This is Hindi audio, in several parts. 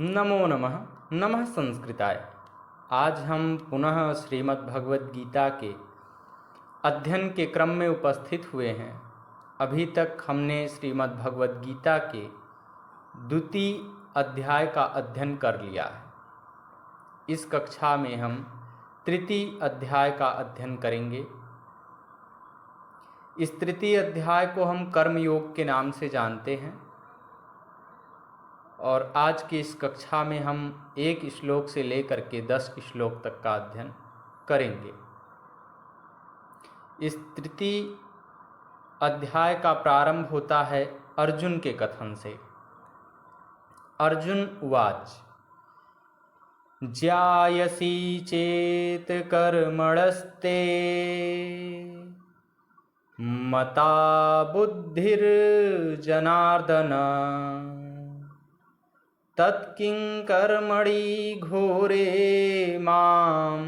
नमो नमः। नमः संस्कृताय। आज हम पुनः श्रीमद् भगवद गीता के अध्ययन के क्रम में उपस्थित हुए हैं। अभी तक हमने श्रीमद् भगवद गीता के द्वितीय अध्याय का अध्ययन कर लिया है। इस कक्षा में हम तृतीय अध्याय का अध्ययन करेंगे। इस तृतीय अध्याय को हम कर्मयोग के नाम से जानते हैं और आज की इस कक्षा में हम 1 श्लोक से लेकर के 10 श्लोक तक का अध्ययन करेंगे। इस तृतीय अध्याय का प्रारंभ होता है अर्जुन के कथन से। अर्जुन उवाच ज्यायसी चेत कर्मणस्ते मता बुद्धिर्जनार्दन तत्किं कर्मणि घोरे मां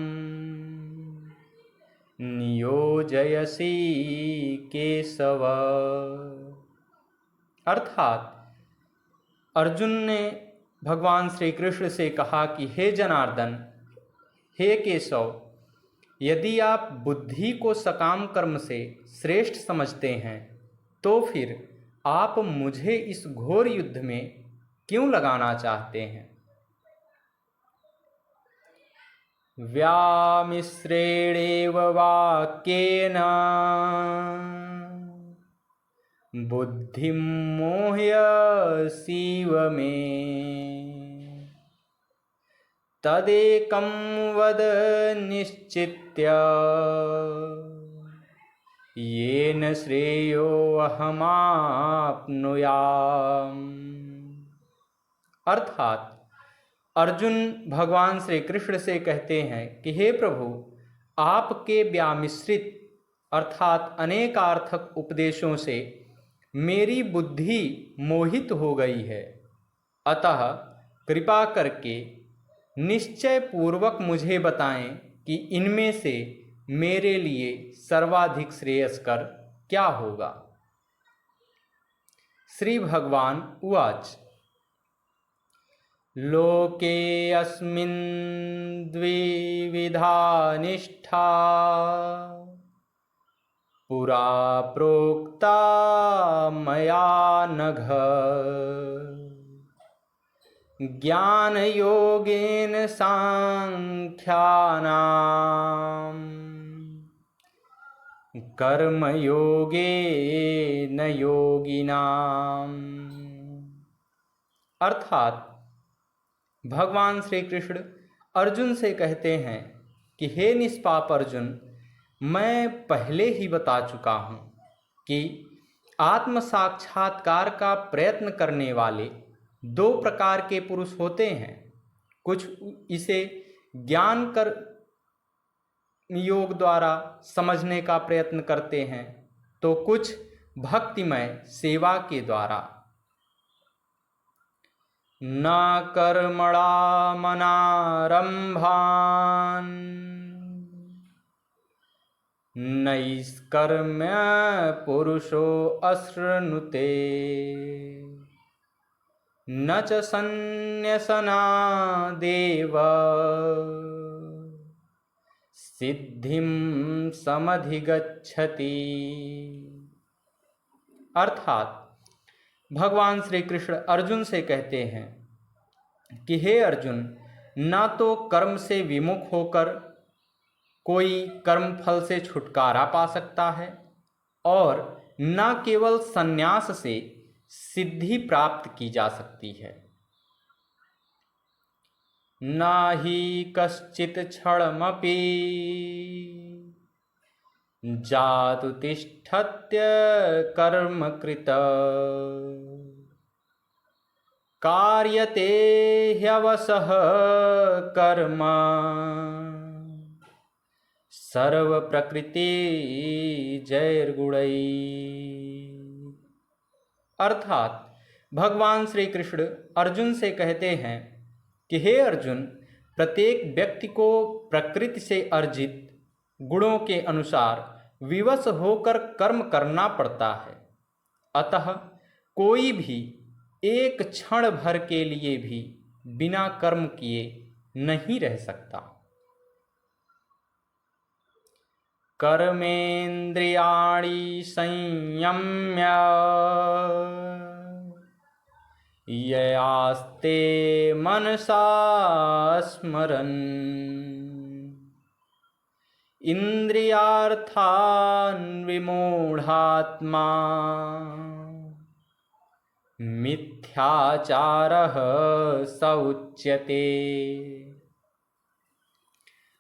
नियोजयसि केशव। अर्थात अर्जुन ने भगवान श्री कृष्ण से कहा कि हे जनार्दन, हे केशव, यदि आप बुद्धि को सकाम कर्म से श्रेष्ठ समझते हैं तो फिर आप मुझे इस घोर युद्ध में क्यों लगाना चाहते हैं। व्यामिश्रेणेव वाक्येन बुद्धिं मोह्यसीव मे तदेकं वद निश्चित्य येन श्रेयो अहमाप्नुयाम्। अर्थात अर्जुन भगवान श्री कृष्ण से कहते हैं कि हे प्रभु, आपके व्यामिश्रित अर्थात अनेकार्थक उपदेशों से मेरी बुद्धि मोहित हो गई है। अतः कृपा करके निश्चय पूर्वक मुझे बताएं कि इनमें से मेरे लिए सर्वाधिक श्रेयस्कर क्या होगा। श्री भगवान उवाच लोके अस्मिन् द्विविधा निष्ठा पुरा प्रोक्ता मया नघ ज्ञानयोगेन सांख्यानां कर्मयोगेन योगिनाम्। अर्थात भगवान श्री कृष्ण अर्जुन से कहते हैं कि हे निष्पाप अर्जुन, मैं पहले ही बता चुका हूँ कि आत्म साक्षात्कार का प्रयत्न करने वाले 2 प्रकार के पुरुष होते हैं। कुछ इसे ज्ञान कर योग द्वारा समझने का प्रयत्न करते हैं तो कुछ भक्तिमय सेवा के द्वारा। न कर्मणामनारम्भान् नैष्कर्म्य पुरुषो अश्नुते न च सन्न्यसनादेव सिद्धिं समधिगच्छति। अर्थात भगवान श्री कृष्ण अर्जुन से कहते हैं कि हे अर्जुन, ना तो कर्म से विमुख होकर कोई कर्म फल से छुटकारा पा सकता है और न केवल संन्यास से सिद्धि प्राप्त की जा सकती है। ना ही कश्चित् क्षणमपि जातु तिष्ठत्य कर्म कृत कार्यते ह्यवसः कर्म सर्व प्रकृति जैर्गुणै। अर्थात भगवान श्री कृष्ण अर्जुन से कहते हैं कि हे अर्जुन, प्रत्येक व्यक्ति को प्रकृति से अर्जित गुणों के अनुसार विवश होकर कर्म करना पड़ता है। अतः कोई भी एक क्षण भर के लिए भी बिना कर्म किए नहीं रह सकता। कर्मेन्द्रियाणि संयम्य ययास्ते मनसा स्मरन् इंद्रियार्थान् विमूढ़ात्मा मिथ्याचारः स उच्यते।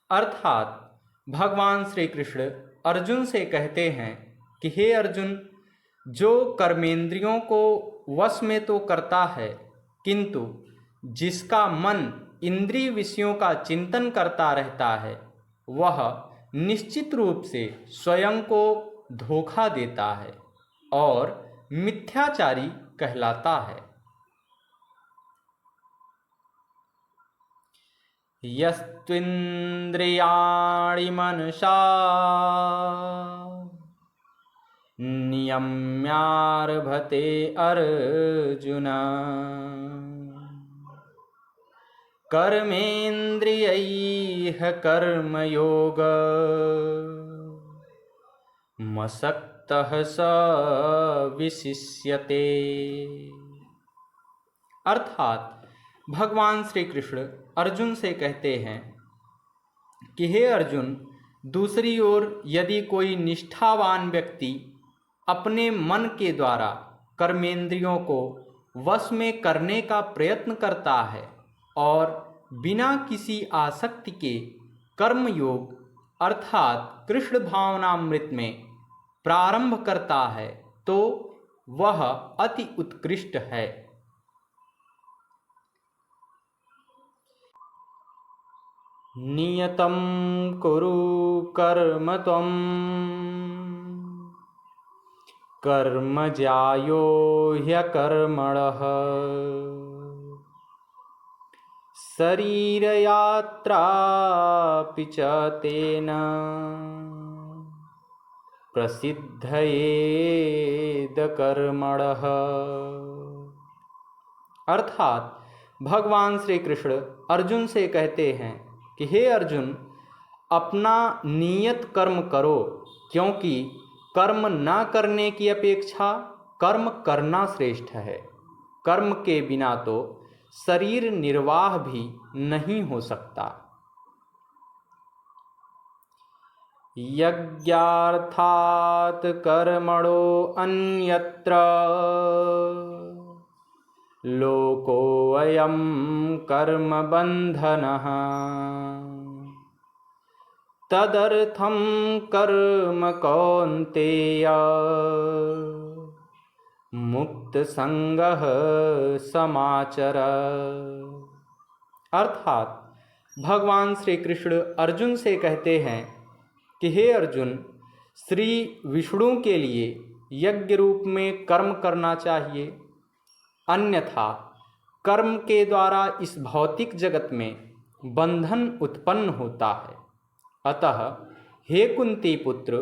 अर्थात भगवान श्री कृष्ण अर्जुन से कहते हैं कि हे अर्जुन, जो कर्मेंद्रियों को वश में तो करता है, किंतु जिसका मन इंद्रिय विषयों का चिंतन करता रहता है, वह निश्चित रूप से स्वयं को धोखा देता है और मिथ्याचारी कहलाता है। यस्त्विन्द्रियाणि मनसा नियम्यारभते अर्जुन कर्मेन्द्रियैः कर्मयोग मसक्तः स विशिष्यते। अर्थात भगवान श्री कृष्ण अर्जुन से कहते हैं कि हे अर्जुन, दूसरी ओर यदि कोई निष्ठावान व्यक्ति अपने मन के द्वारा कर्मेंद्रियों को वश में करने का प्रयत्न करता है और बिना किसी आसक्ति के कर्मयोग अर्थात कृष्ण भावनामृत में प्रारंभ करता है, तो वह अति उत्कृष्ट है। नियतं कुरु कर्म त्वं कर्म ज्यायो ह्यकर्मणः शरीरयात्रापि च तेन प्रसिद्धयेद कर्मणः। अर्थात भगवान श्री कृष्ण अर्जुन से कहते हैं कि हे अर्जुन, अपना नियत कर्म करो, क्योंकि कर्म न करने की अपेक्षा कर्म करना श्रेष्ठ है। कर्म के बिना तो शरीर निर्वाह भी नहीं हो सकता। यज्ञार्थात् कर्मणो अन्यत्र लोकोऽयं कर्म बन्धनः तदर्थं कर्म कौन्तेय मुक्तसंगः समाचर। अर्थात भगवान श्री कृष्ण अर्जुन से कहते हैं कि हे अर्जुन, श्री विष्णु के लिए यज्ञ रूप में कर्म करना चाहिए, अन्यथा कर्म के द्वारा इस भौतिक जगत में बंधन उत्पन्न होता है। अतः हे कुंती पुत्र,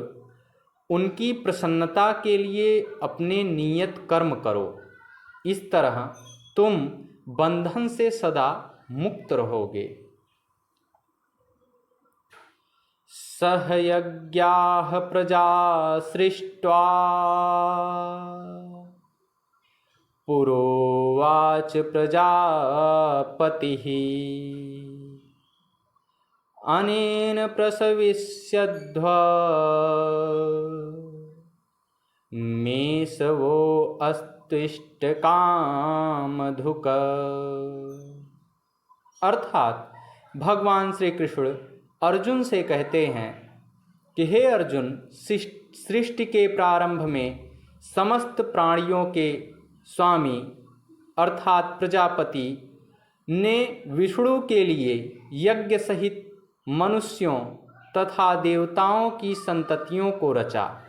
उनकी प्रसन्नता के लिए अपने नियत कर्म करो, इस तरह तुम बंधन से सदा मुक्त रहोगे। सहयज्ञाः प्रजा सृष्ट्वा पुरोवाच प्रजापतिः अनेन प्रसविष्यध्व मेषवो अस्त्विष्टकामधुक। अर्थात भगवान श्री कृष्ण अर्जुन से कहते हैं कि हे अर्जुन, सृष्टि के प्रारंभ में समस्त प्राणियों के स्वामी अर्थात प्रजापति ने विष्णु के लिए यज्ञ सहित मनुष्यों तथा देवताओं की संततियों को रचा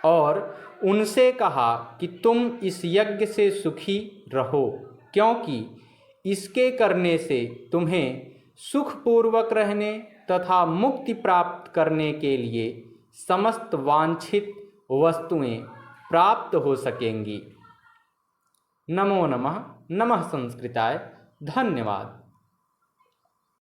और उनसे कहा कि तुम इस यज्ञ से सुखी रहो, क्योंकि इसके करने से तुम्हें सुखपूर्वक रहने तथा मुक्ति प्राप्त करने के लिए समस्त वांछित वस्तुएं प्राप्त हो सकेंगी। नमो नमः। नमः संस्कृताय। धन्यवाद।